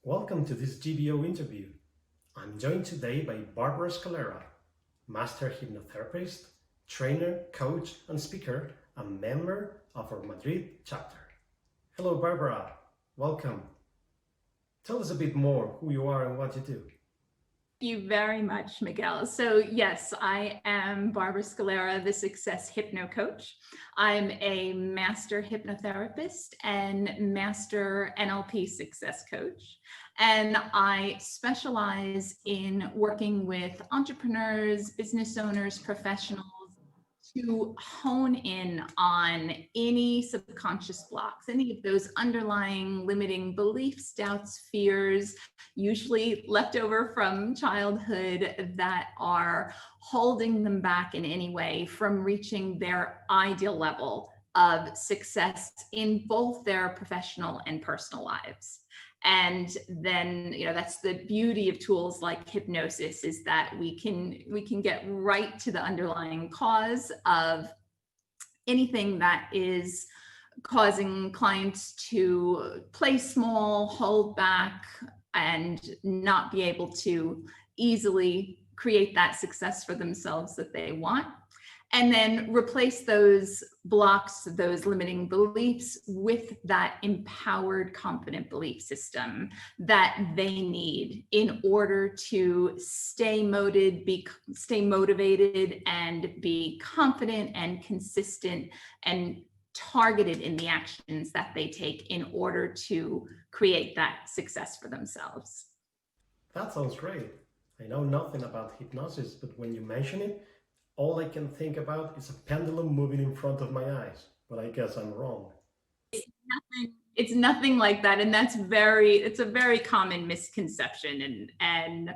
Welcome to this GBO interview. I'm joined today by Barbara Scalera, Master Hypnotherapist, trainer, coach, and speaker, and member of our Madrid chapter. Hello, Barbara. Welcome. Tell us a bit more who you are and what you do. Thank you very much, Miguel. So yes, I am Barbara Scalera, the Success Hypno Coach. I'm a master hypnotherapist and master NLP success coach. And I specialize in working with entrepreneurs, business owners, professionals to hone in on any subconscious blocks, any of those underlying limiting beliefs, doubts, fears, usually left over from childhood, that are holding them back in any way from reaching their ideal level of success in both their professional and personal lives. And then, that's the beauty of tools like hypnosis, is that we can get right to the underlying cause of anything that is causing clients to play small, hold back, and not be able to easily create that success for themselves that they want. And then replace those blocks, those limiting beliefs, with that empowered, confident belief system that they need in order to stay motivated and be confident and consistent and targeted in the actions that they take in order to create that success for themselves. That sounds great. I know nothing about hypnosis, but when you mention it, all I can think about is a pendulum moving in front of my eyes, but I guess I'm wrong. It's nothing like that. And it's a very common misconception. And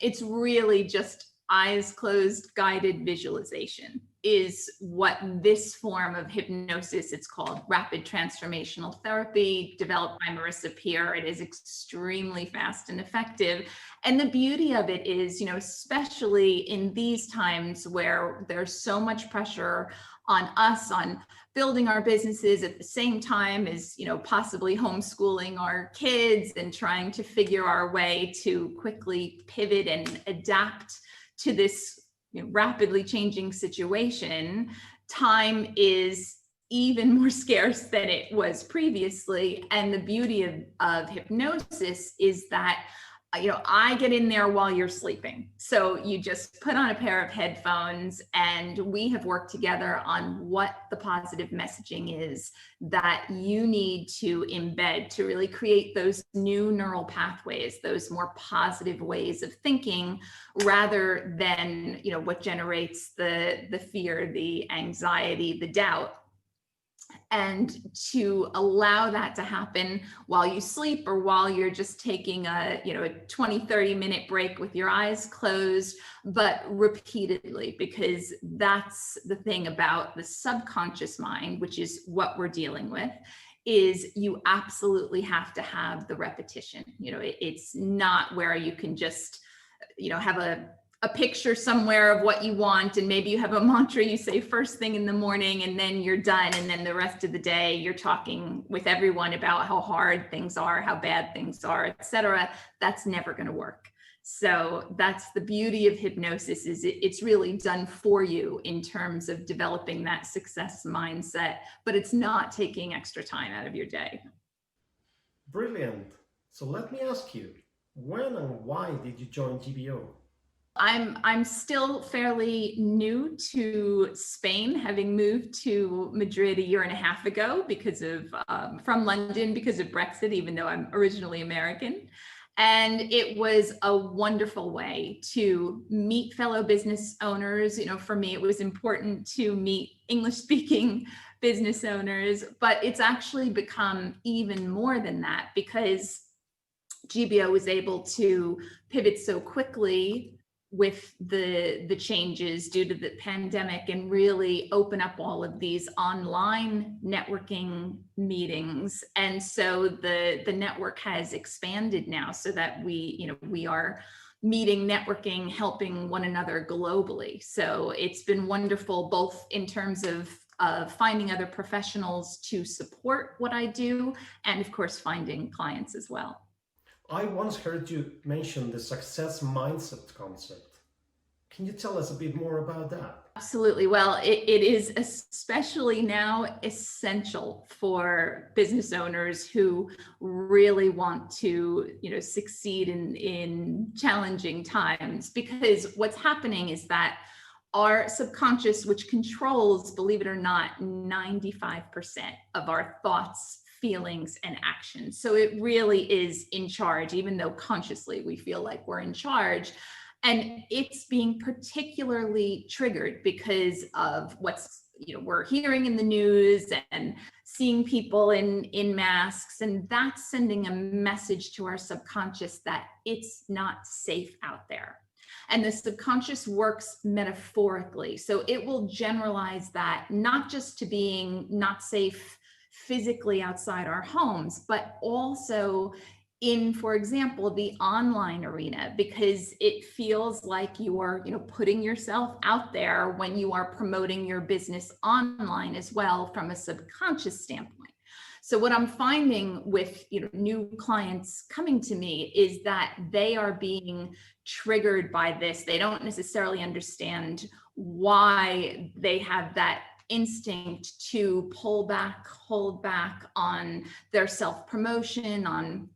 it's really just eyes closed guided visualization is what this form of hypnosis, it's called rapid transformational therapy, developed by Marissa Peer. It is extremely fast and effective. And the beauty of it is, especially in these times where there's so much pressure on us on building our businesses at the same time as, possibly homeschooling our kids and trying to figure our way to quickly pivot and adapt to this rapidly changing situation. Time is even more scarce than it was previously. And the beauty of hypnosis is that I get in there while you're sleeping. So you just put on a pair of headphones and we have worked together on what the positive messaging is that you need to embed to really create those new neural pathways, those more positive ways of thinking, rather than, what generates the fear, the anxiety, the doubt. And to allow that to happen while you sleep or while you're just taking a 20-30 minute break with your eyes closed, but repeatedly, because that's the thing about the subconscious mind, which is what we're dealing with, is you absolutely have to have the repetition. It's not where you can just have a picture somewhere of what you want, and maybe you have a mantra you say first thing in the morning and then you're done, and then the rest of the day you're talking with everyone about how hard things are, how bad things are, etc. That's never going to work. So that's the beauty of hypnosis, is it's really done for you in terms of developing that success mindset, but it's not taking extra time out of your day. Brilliant. So let me ask you, when and why did you join GBO? I'm still fairly new to Spain, having moved to Madrid a year and a half ago from London because of Brexit, even though I'm originally American. And it was a wonderful way to meet fellow business owners. For me, it was important to meet English-speaking business owners, but it's actually become even more than that because GBO was able to pivot so quickly with the changes due to the pandemic and really open up all of these online networking meetings. And so the network has expanded now so that we are meeting, networking, helping one another globally. So it's been wonderful, both in terms of of finding other professionals to support what I do, and of course, finding clients as well. I once heard you mention the success mindset concept. Can you tell us a bit more about that? Absolutely. Well, it is especially now essential for business owners who really want to, succeed in challenging times, because what's happening is that our subconscious, which controls, believe it or not, 95% of our thoughts, feelings, and actions. So it really is in charge, even though consciously we feel like we're in charge. And it's being particularly triggered because of what's, we're hearing in the news and seeing people in masks, and that's sending a message to our subconscious that it's not safe out there. And the subconscious works metaphorically. So it will generalize that not just to being not safe physically outside our homes, but also in, for example, the online arena, because it feels like you are, putting yourself out there when you are promoting your business online as well from a subconscious standpoint. So what I'm finding with, new clients coming to me is that they are being triggered by this. They don't necessarily understand why they have that instinct to pull back, hold back on their self-promotion, on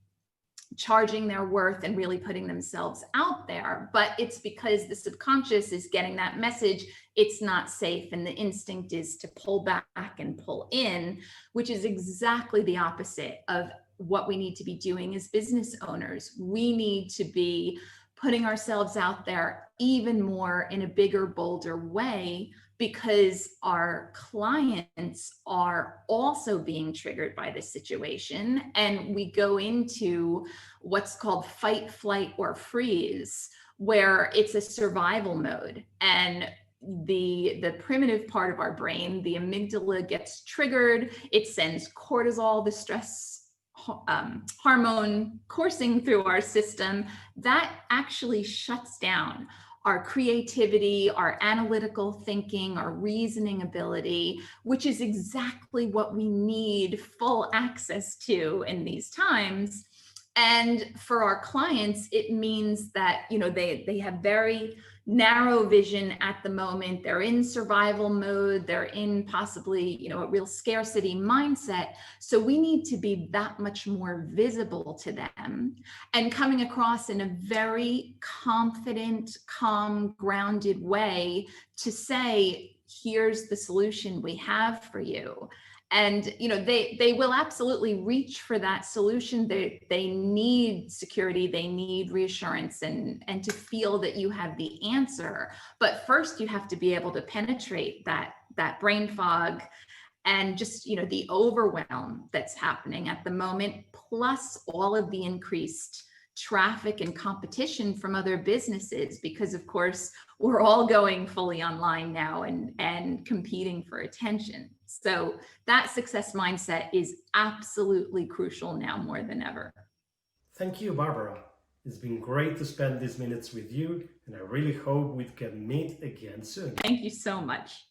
charging their worth and really putting themselves out there. But it's because the subconscious is getting that message, it's not safe. And the instinct is to pull back and pull in, which is exactly the opposite of what we need to be doing as business owners. We need to be putting ourselves out there even more in a bigger, bolder way, because our clients are also being triggered by this situation. And we go into what's called fight, flight, or freeze, where it's a survival mode. And the primitive part of our brain, the amygdala, gets triggered. It sends cortisol, the stress hormone, coursing through our system. That actually shuts down our creativity, our analytical thinking, our reasoning ability, which is exactly what we need full access to in these times. And for our clients, it means that, they have very narrow vision at the moment. They're in survival mode. They're in possibly, a real scarcity mindset. So we need to be that much more visible to them and coming across in a very confident, calm, grounded way to say, here's the solution we have for you. And, they will absolutely reach for that solution. They need security, they need reassurance, and to feel that you have the answer. But first you have to be able to penetrate that brain fog and just, the overwhelm that's happening at the moment, plus all of the increased traffic and competition from other businesses, because of course we're all going fully online now and competing for attention. So that success mindset is absolutely crucial now more than ever. Thank you, Barbara. It's been great to spend these minutes with you, and I really hope we can meet again soon. Thank you so much.